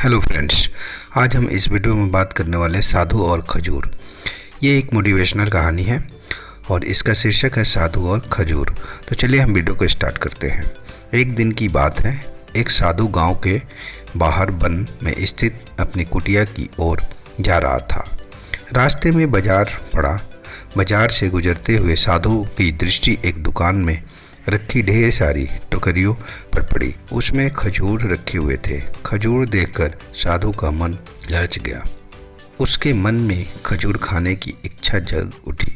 Hello friends, आज हम इस वीडियो में बात करने वाले हैं साधु और खजूर। ये एक मोटिवेशनल कहानी है और इसका शीर्षक है साधु और खजूर। तो चलिए हम वीडियो को स्टार्ट करते हैं। एक दिन की बात है, एक साधु गांव के बाहर वन में स्थित अपनी कुटिया की ओर जा रहा था। रास्ते में बाजार पड़ा। बाजार से गुजरते हुए साधु की दृष्टि एक दुकान में रखी ढेर सारी टोकरियों पर पड़ी। उसमें खजूर रखे हुए थे। खजूर देखकर साधु का मन ललच गया। उसके मन में खजूर खाने की इच्छा जग उठी,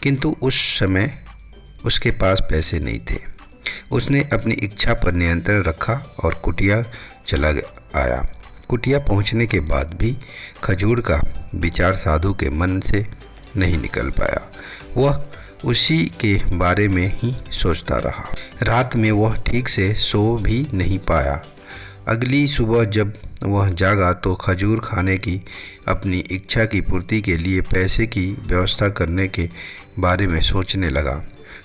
किंतु उस समय उसके पास पैसे नहीं थे। उसने अपनी इच्छा पर नियंत्रण रखा और कुटिया चला आया। कुटिया पहुंचने के बाद भी खजूर का विचार साधु के मन से नहीं निकल पाया। वह उसी के बारे में ही सोचता रहा। रात में वह ठीक से सो भी नहीं पाया। अगली सुबह जब वह जागा तो खजूर खाने की अपनी इच्छा की पूर्ति के लिए पैसे की व्यवस्था करने के बारे में सोचने लगा।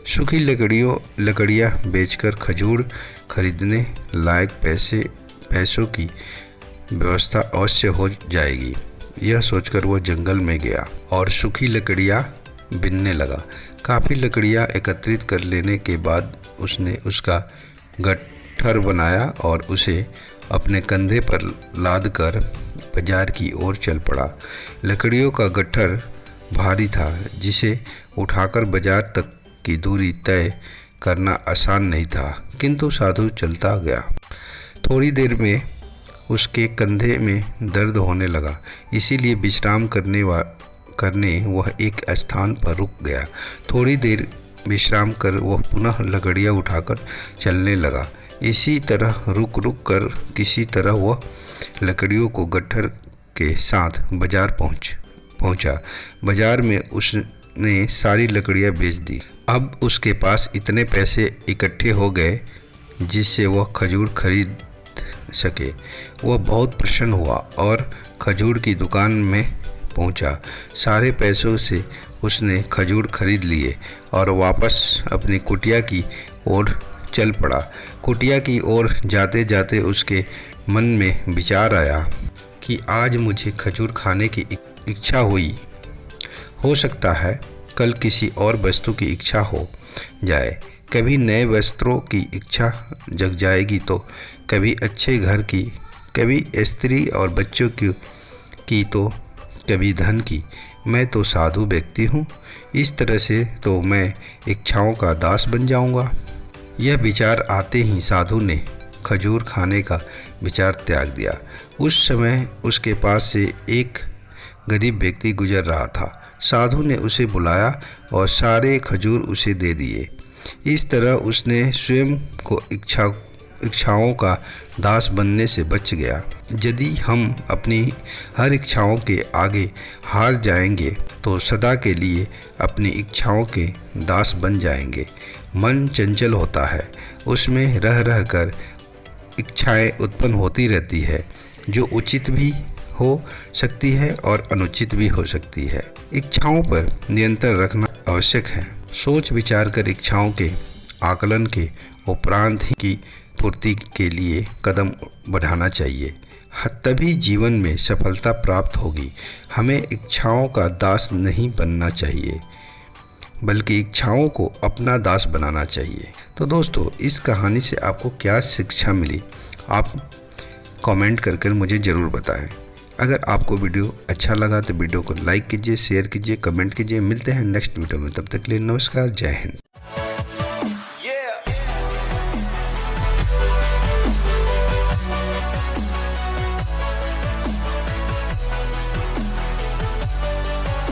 सूखी लकड़ियाँ बेचकर खजूर खरीदने लायक पैसों की व्यवस्था अवश्य हो जाएगी। यह सोचकर वह जंगल में गया और सूखी लकड़ियाँ बीनने लगा। काफ़ी लकड़ियाँ एकत्रित कर लेने के बाद उसने उसका गट्ठर बनाया और उसे अपने कंधे पर लाद कर बाजार की ओर चल पड़ा। लकड़ियों का गट्ठर भारी था, जिसे उठाकर बाजार तक की दूरी तय करना आसान नहीं था, किंतु साधु चलता गया। थोड़ी देर में उसके कंधे में दर्द होने लगा, इसीलिए विश्राम करने वह एक स्थान पर रुक गया। थोड़ी देर विश्राम कर वह पुनः लकड़ियाँ उठाकर चलने लगा। इसी तरह रुक कर किसी तरह वह लकड़ियों को गट्ठर के साथ बाजार पहुंचा। बाजार में उसने सारी लकड़ियाँ बेच दी। अब उसके पास इतने पैसे इकट्ठे हो गए जिससे वह खजूर खरीद सके। वह बहुत प्रसन्न हुआ और खजूर की दुकान में पहुंचा। सारे पैसों से उसने खजूर खरीद लिए और वापस अपनी कुटिया की ओर चल पड़ा। कुटिया की ओर जाते जाते उसके मन में विचार आया कि आज मुझे खजूर खाने की इच्छा हुई। हो सकता है कल किसी और वस्तु की इच्छा हो जाए। कभी नए वस्त्रों की इच्छा जग जाएगी, तो कभी अच्छे घर की, कभी स्त्री और बच्चों की तो कभी धन की। मैं तो साधु व्यक्ति हूँ, इस तरह से तो मैं इच्छाओं का दास बन जाऊँगा। यह विचार आते ही साधु ने खजूर खाने का विचार त्याग दिया। उस समय उसके पास से एक गरीब व्यक्ति गुजर रहा था। साधु ने उसे बुलाया और सारे खजूर उसे दे दिए। इस तरह उसने स्वयं को इच्छाओं का दास बनने से बच गया। यदि हम अपनी हर इच्छाओं के आगे हार जाएंगे तो सदा के लिए अपनी इच्छाओं के दास बन जाएंगे। मन चंचल होता है, उसमें रह कर इच्छाएं उत्पन्न होती रहती है, जो उचित भी हो सकती है और अनुचित भी हो सकती है। इच्छाओं पर नियंत्रण रखना आवश्यक है। सोच विचार कर इच्छाओं के आकलन के उपरांत ही की पूर्ति के लिए कदम बढ़ाना चाहिए, तभी जीवन में सफलता प्राप्त होगी। हमें इच्छाओं का दास नहीं बनना चाहिए, बल्कि इच्छाओं को अपना दास बनाना चाहिए। तो दोस्तों, इस कहानी से आपको क्या शिक्षा मिली, आप कमेंट कर मुझे ज़रूर बताएं। अगर आपको वीडियो अच्छा लगा तो वीडियो को लाइक कीजिए, शेयर कीजिए, कमेंट कीजिए। मिलते हैं नेक्स्ट वीडियो में, तब तक के लिए नमस्कार, जय हिंद।